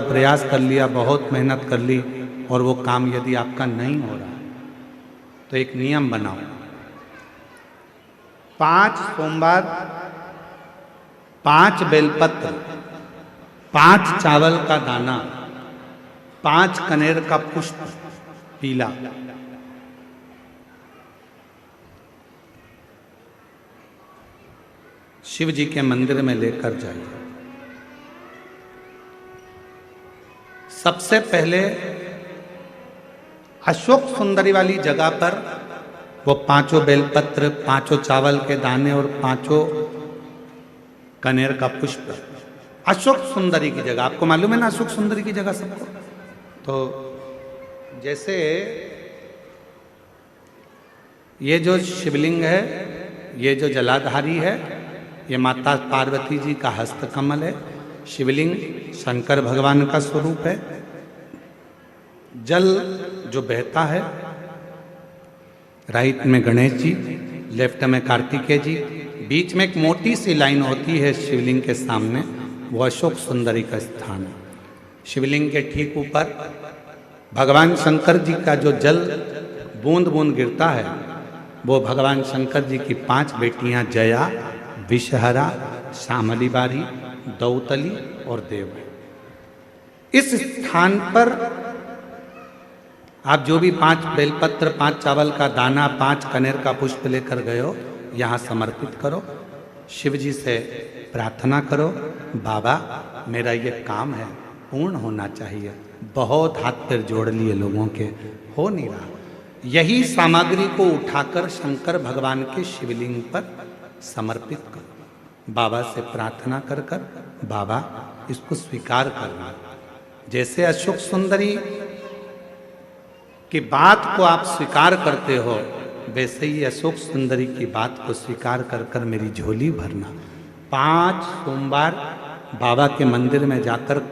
प्रयास कर लिया, बहुत मेहनत कर ली और वो काम यदि आपका नहीं हो रहा तो एक नियम बनाओ, 5 सोमवार, 5 बेलपत्र, 5 चावल का दाना, 5 कनेर का पुष्प पीला, शिव जी के मंदिर में लेकर जाइए। सबसे पहले अशोक सुंदरी वाली जगह पर वो 5 बेलपत्र, 5 चावल के दाने और 5 कनेर का पुष्प अशोक सुंदरी की जगह, आपको मालूम है ना अशोक सुंदरी की जगह सबको। तो जैसे ये जो शिवलिंग है, ये जो जलाधारी है, ये माता पार्वती जी का हस्त कमल है। शिवलिंग शंकर भगवान का स्वरूप है। जल जो बहता है, राइट में गणेश जी, लेफ्ट में कार्तिकेय जी, बीच में एक मोटी सी लाइन होती है शिवलिंग के सामने, वो अशोक सुंदरी का स्थान है। शिवलिंग के ठीक ऊपर भगवान शंकर जी का जो जल बूंद बूंद गिरता है, वो भगवान शंकर जी की 5 बेटियां जया, विषहरा, श्यामली बारी, दौतली और देव। इस स्थान पर आप जो भी 5 बेलपत्र, 5 चावल का दाना, 5 कनेर का पुष्प लेकर गए हो, यहाँ समर्पित करो। शिव जी से प्रार्थना करो, बाबा मेरा ये काम है पूर्ण होना चाहिए। बहुत हाथ पैर जोड़ लिए लोगों के, हो नहीं रहा। यही सामग्री को उठाकर शंकर भगवान के शिवलिंग पर समर्पित करो। बाबा से प्रार्थना कर कर बाबा इसको स्वीकार करना। जैसे अशोक सुंदरी की बात को आप स्वीकार करते हो, वैसे ही अशोक सुंदरी की बात को स्वीकार कर कर मेरी झोली भरना। 5 सोमवार बाबा के मंदिर में जाकर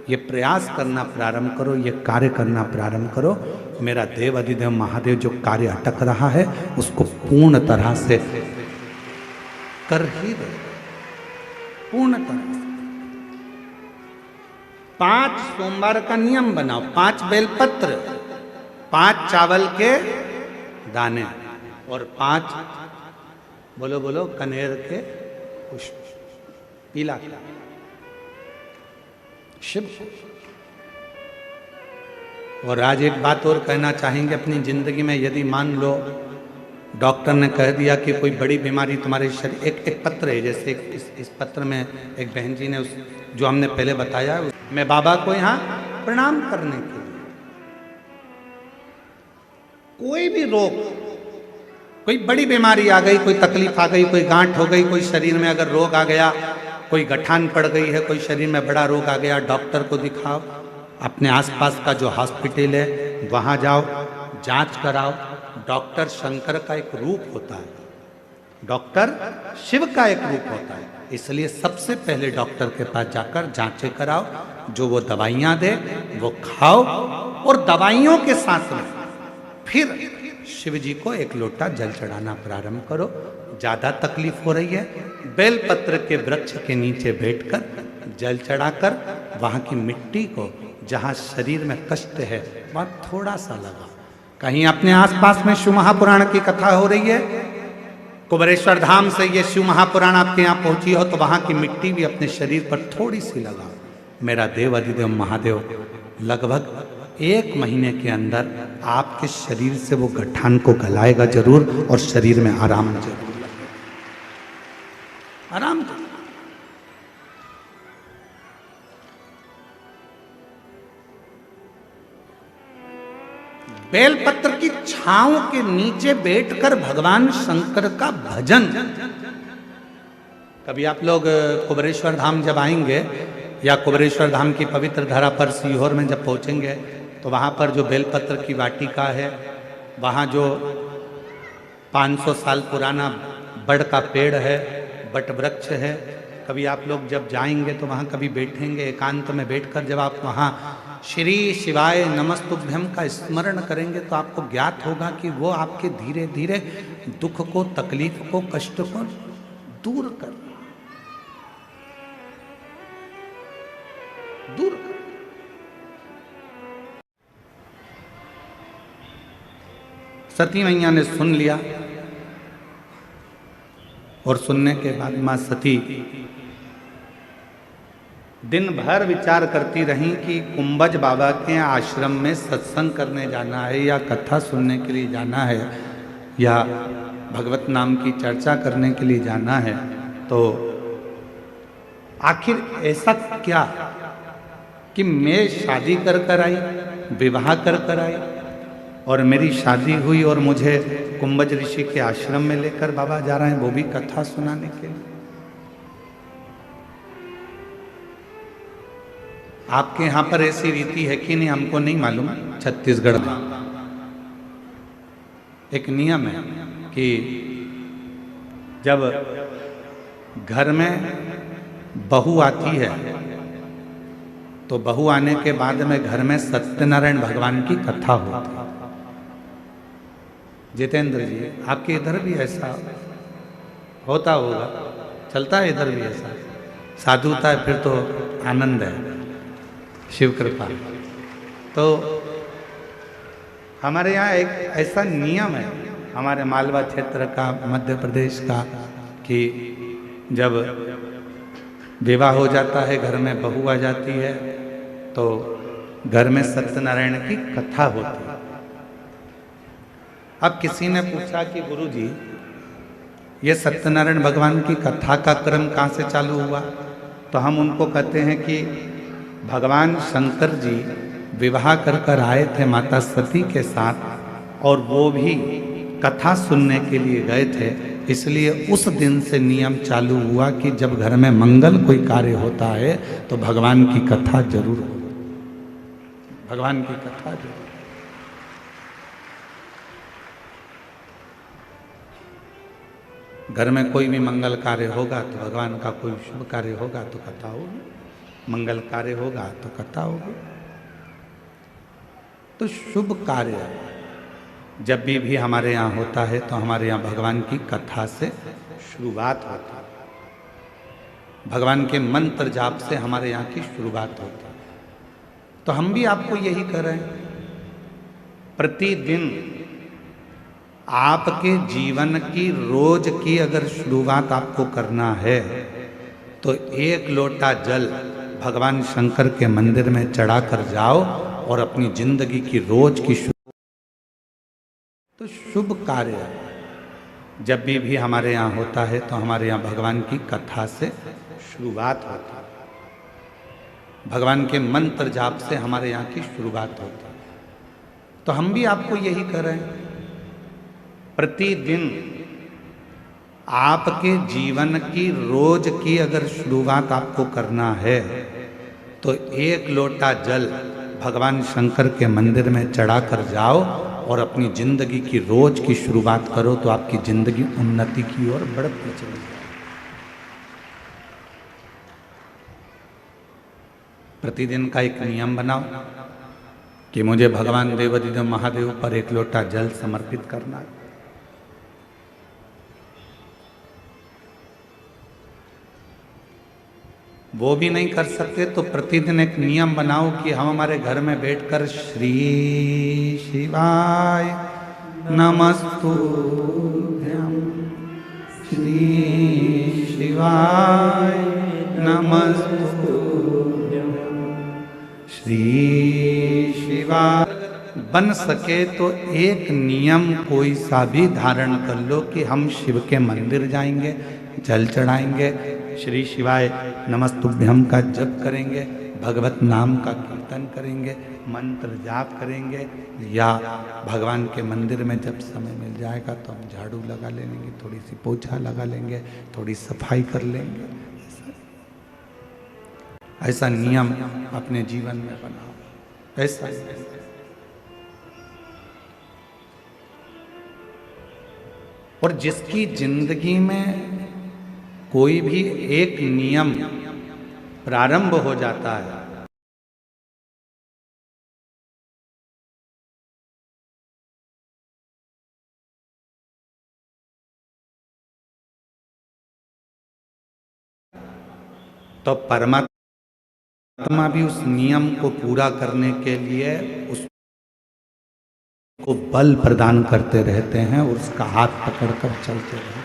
ये प्रयास करना प्रारंभ करो, ये कार्य करना प्रारंभ करो। मेरा देव अधिदेव महादेव जो कार्य अटक रहा है उसको पूर्ण तरह से कर ही दो, पूर्ण तरह से। 5 सोमवार का नियम बनाओ, 5 बेलपत्र, 5 चावल के दाने और 5 बोलो बोलो कनेर के पुष्प पीला शिव। और आज एक बात और कहना चाहेंगे अपनी जिंदगी में, यदि मान लो डॉक्टर ने कह दिया कि कोई बड़ी बीमारी तुम्हारे शरीर, एक पत्र है, जैसे इस पत्र में एक बहन जी ने उस जो हमने पहले बताया, मैं बाबा को यहाँ प्रणाम करने के लिए, कोई भी रोग, कोई बड़ी बीमारी आ गई, कोई तकलीफ आ गई, कोई गांठ हो गई, कोई शरीर में अगर रोग आ गया, कोई गठान पड़ गई है, कोई शरीर में बड़ा रोग आ गया, डॉक्टर को दिखाओ। अपने आसपास का जो हॉस्पिटल है वहाँ जाओ, जांच कराओ। डॉक्टर शंकर का एक रूप होता है, डॉक्टर शिव का एक रूप होता है। इसलिए सबसे पहले डॉक्टर के पास जाकर जांचें कराओ, जो वो दवाइयाँ दे वो खाओ, और दवाइयों के साथ में फिर शिव जी को एक लोटा जल चढ़ाना प्रारंभ करो। ज़्यादा तकलीफ हो रही है, बेलपत्र के वृक्ष के नीचे बैठकर जल चढ़ाकर वहाँ की मिट्टी को, जहाँ शरीर में कष्ट है वहाँ थोड़ा सा लगा। कहीं अपने आसपास में शिव महापुराण की कथा हो रही है, कुबेरेश्वर धाम से ये शिव महापुराण आपके यहाँ पहुँची हो, तो वहाँ की मिट्टी भी अपने शरीर पर थोड़ी सी लगा। मेरा देव अधिदेव महादेव लगभग 1 महीने के अंदर आपके शरीर से वो गठान को गलाएगा जरूर, और शरीर में आराम जरूर लगेगा, आराम जरूर। बेलपत्र की छांव के नीचे बैठकर भगवान शंकर का भजन। कभी आप लोग कुबेरेश्वर धाम जब आएंगे, या कुबेरेश्वर धाम की पवित्र धरा पर सीहोर में जब पहुंचेंगे, तो वहाँ पर जो बेलपत्र की वाटिका है, वहाँ जो 500 साल पुराना बड़ का पेड़ है, बट वृक्ष है, कभी आप लोग जब जाएंगे तो वहाँ कभी बैठेंगे, एकांत में बैठकर जब आप वहाँ श्री शिवाय नमस्तुभ्यम का स्मरण करेंगे, तो आपको ज्ञात होगा कि वो आपके धीरे धीरे दुख को, तकलीफ को, कष्ट को दूर कर सती मैया ने सुन लिया और सुनने के बाद माँ सती दिन भर विचार करती रहीं कि कुंभज बाबा के आश्रम में सत्संग करने जाना है या कथा सुनने के लिए जाना है या भगवत नाम की चर्चा करने के लिए जाना है, तो आखिर ऐसा क्या कि मैं शादी कर आई, विवाह कर आई और मेरी शादी हुई और मुझे कुंभज ऋषि के आश्रम में लेकर बाबा जा रहे हैं, वो भी कथा सुनाने के लिए। आपके यहां पर ऐसी रीति है कि नहीं हमको नहीं मालूम। छत्तीसगढ़ में एक नियम है कि जब घर में बहू आती है तो बहू आने के बाद में घर में सत्यनारायण भगवान की कथा होती है। जितेंद्र जी, आपके इधर भी ऐसा होता होगा, चलता है इधर भी ऐसा? साधुता है फिर तो आनंद है, शिव कृपा। तो हमारे यहाँ एक ऐसा नियम है हमारे मालवा क्षेत्र का, मध्य प्रदेश का, कि जब विवाह हो जाता है, घर में बहू आ जाती है, तो घर में सत्यनारायण की कथा होती है। अब किसी ने पूछा कि गुरुजी, ये सत्यनारायण भगवान की कथा का क्रम कहाँ से चालू हुआ? तो हम उनको कहते हैं कि भगवान शंकर जी विवाह कर आए थे माता सती के साथ और वो भी कथा सुनने के लिए गए थे, इसलिए उस दिन से नियम चालू हुआ कि जब घर में मंगल कोई कार्य होता है तो भगवान की कथा जरूर हो, भगवान की कथा जरूर। घर में कोई भी मंगल कार्य होगा तो भगवान का कोई शुभ कार्य होगा तो कथा होगी, मंगल कार्य होगा तो कथा होगी। तो शुभ कार्य जब भी हमारे यहाँ होता है तो हमारे यहाँ भगवान की कथा से शुरुआत होती है, भगवान के मंत्र जाप से हमारे यहाँ की शुरुआत होती है। तो हम भी आपको यही कर रहे हैं, प्रतिदिन आपके जीवन की रोज की अगर शुरुआत आपको करना है तो एक लोटा जल भगवान शंकर के मंदिर में चढ़ा कर जाओ और अपनी जिंदगी की रोज की तो शुभ कार्य जब भी हमारे यहाँ होता है तो हमारे यहाँ भगवान की कथा से शुरुआत होती है, भगवान के मंत्र जाप से हमारे यहाँ की शुरुआत होती है। तो हम भी आपको यही कर रहे हैं, प्रतिदिन आपके जीवन की रोज की अगर शुरुआत आपको करना है तो एक लोटा जल भगवान शंकर के मंदिर में चढ़ा कर जाओ और अपनी जिंदगी की रोज की शुरुआत करो तो आपकी जिंदगी उन्नति की ओर बढ़ती चली जाए। प्रतिदिन का एक नियम बनाओ कि मुझे भगवान देवाधिदेव महादेव पर एक लोटा जल समर्पित करना है। वो भी नहीं कर सकते तो प्रतिदिन एक नियम बनाओ कि हम हमारे घर में बैठकर श्री शिवाय नमस्तुभ्यं, श्री शिवाय नमस्तुभ्यं, श्री शिवाय। बन सके तो एक नियम कोई सा भी धारण कर लो कि हम शिव के मंदिर जाएंगे, जल चढ़ाएंगे, श्री शिवाय नमस्तुभ्यम का जप करेंगे, भगवत नाम का कीर्तन करेंगे, मंत्र जाप करेंगे, या भगवान के मंदिर में जब समय मिल जाएगा तो हम झाड़ू लगा लेंगे, थोड़ी सी पोछा लगा लेंगे, थोड़ी सफाई कर लेंगे। ऐसा नियम अपने जीवन में बनाओ। ऐसा और जिसकी जिंदगी में कोई भी एक नियम प्रारंभ हो जाता है तो परमात्मा भी उस नियम को पूरा करने के लिए उस को बल प्रदान करते रहते हैं और उसका हाथ पकड़कर चलते रहते हैं।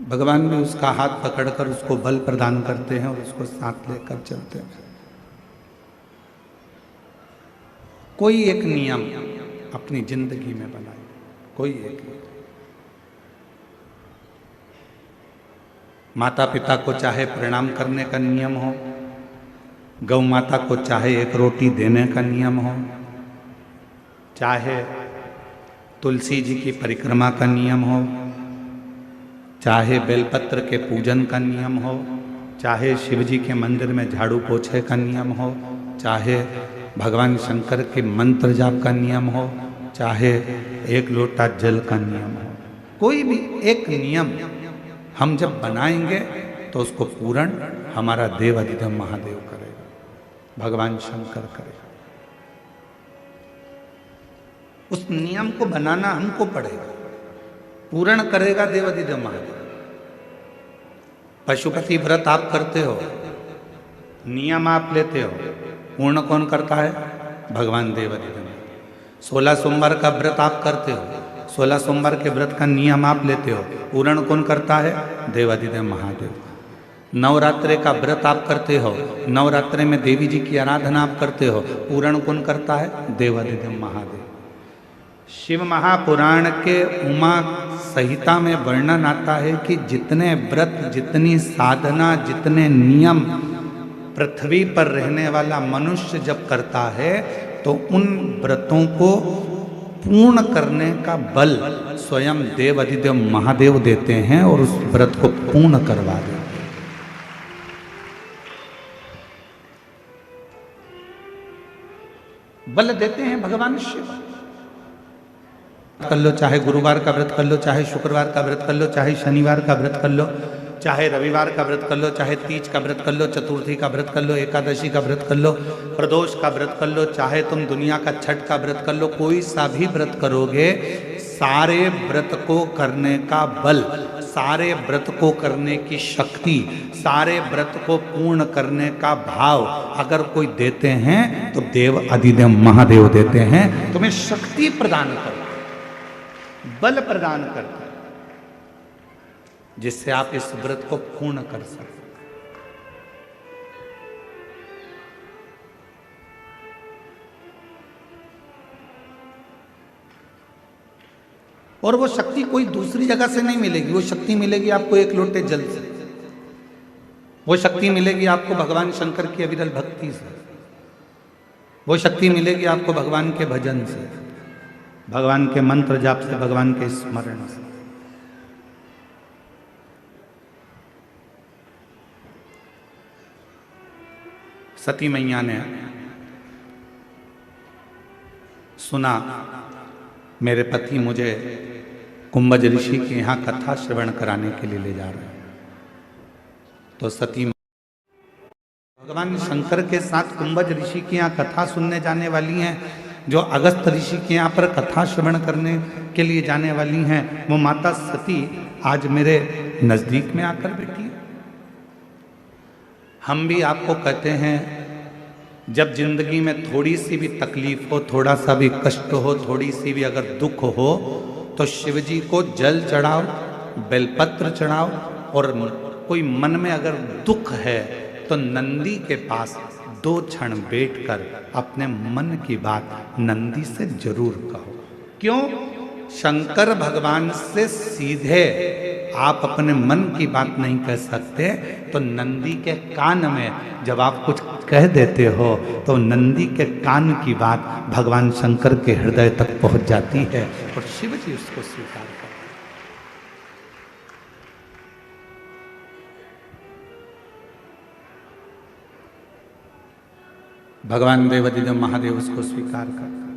भगवान भी उसका हाथ पकड़कर उसको बल प्रदान करते हैं और उसको साथ लेकर चलते हैं। कोई एक नियम अपनी जिंदगी में बनाए, कोई एक। माता पिता को चाहे प्रणाम करने का नियम हो, गौ माता को चाहे एक रोटी देने का नियम हो, चाहे तुलसी जी की परिक्रमा का नियम हो, चाहे बेलपत्र के पूजन का नियम हो, चाहे शिव जी के मंदिर में झाड़ू पोछे का नियम हो, चाहे भगवान शंकर के मंत्र जाप का नियम हो, चाहे एक लोटा जल का नियम हो, कोई भी एक नियम हम जब बनाएंगे तो उसको पूर्ण हमारा देव अधिदेव महादेव करेगा, भगवान शंकर करेगा। उस नियम को बनाना हमको पड़ेगा, पूर्ण करेगा देव अधिदेव महादेव। पशुपति व्रत आप करते हो, नियम आप लेते हो, पूर्ण कौन करता है? भगवान देव अधिदेव। 16 सोमवार का व्रत आप करते हो, 16 सोमवार के व्रत का नियम आप लेते हो, पूर्ण कौन करता है? देव अधिदेव महादेव। नवरात्रे का व्रत आप करते हो, नवरात्रे में देवी जी की आराधना आप करते हो, पूर्ण कौन करता है? देव अधिदेव महादेव। शिव महापुराण के उमा संहिता में वर्णन आता है कि जितने व्रत, जितनी साधना, जितने नियम पृथ्वी पर रहने वाला मनुष्य जब करता है तो उन व्रतों को पूर्ण करने का बल स्वयं देव अधिदेव महादेव देते हैं और उस व्रत को पूर्ण करवा देते हैं। बल देते हैं भगवान शिव। कर लो, चाहे गुरुवार का व्रत कर लो, चाहे शुक्रवार का व्रत कर लो, चाहे शनिवार का व्रत कर लो, चाहे रविवार का व्रत कर लो, चाहे तीज का व्रत कर लो, चतुर्थी का व्रत कर लो, एकादशी का व्रत कर लो, प्रदोष का व्रत कर लो, चाहे तुम दुनिया का छठ का व्रत कर लो, कोई सा भी व्रत करोगे, सारे व्रत को करने का बल, सारे व्रत को करने की शक्ति, सारे व्रत को पूर्ण करने का भाव अगर कोई देते हैं तो देव अधिदेव महादेव देते हैं। तुम्हें शक्ति प्रदान करते, बल प्रदान करते हैं, जिससे आप इस व्रत को पूर्ण कर सकते। और वो शक्ति कोई दूसरी जगह से नहीं मिलेगी, वो शक्ति मिलेगी आपको एक लोटे जल से, वो शक्ति मिलेगी आपको भगवान शंकर की अविरल भक्ति से, वो शक्ति मिलेगी आपको भगवान के भजन से, भगवान के मंत्र जाप से, भगवान के स्मरण से। सती मैया ने सुना मेरे पति मुझे कुंभज ऋषि के यहाँ कथा श्रवण कराने के लिए ले जा रहे हैं, तो सती भगवान शंकर के साथ कुंभज ऋषि के यहाँ कथा सुनने जाने वाली हैं, जो अगस्त ऋषि के यहाँ पर कथा श्रवण करने के लिए जाने वाली हैं, वो माता सती आज मेरे नजदीक में आकर बैठी है। हम भी आपको कहते हैं, जब जिंदगी में थोड़ी सी भी तकलीफ हो, थोड़ा सा भी कष्ट हो, थोड़ी सी भी अगर दुख हो, तो शिव जी को जल चढ़ाओ, बेलपत्र चढ़ाओ, और कोई मन में अगर दुख है तो नंदी के पास 2 क्षण बैठकर अपने मन की बात नंदी से जरूर कहो। क्यों? शंकर भगवान से सीधे आप अपने मन की बात नहीं कह सकते, तो नंदी के कान में जब आप कुछ कह देते हो तो नंदी के कान की बात भगवान शंकर के हृदय तक पहुंच जाती है और शिव जी उसको स्वीकार करते हैं। भगवान देव अधिदेव महादेव उसको स्वीकार करते हैं।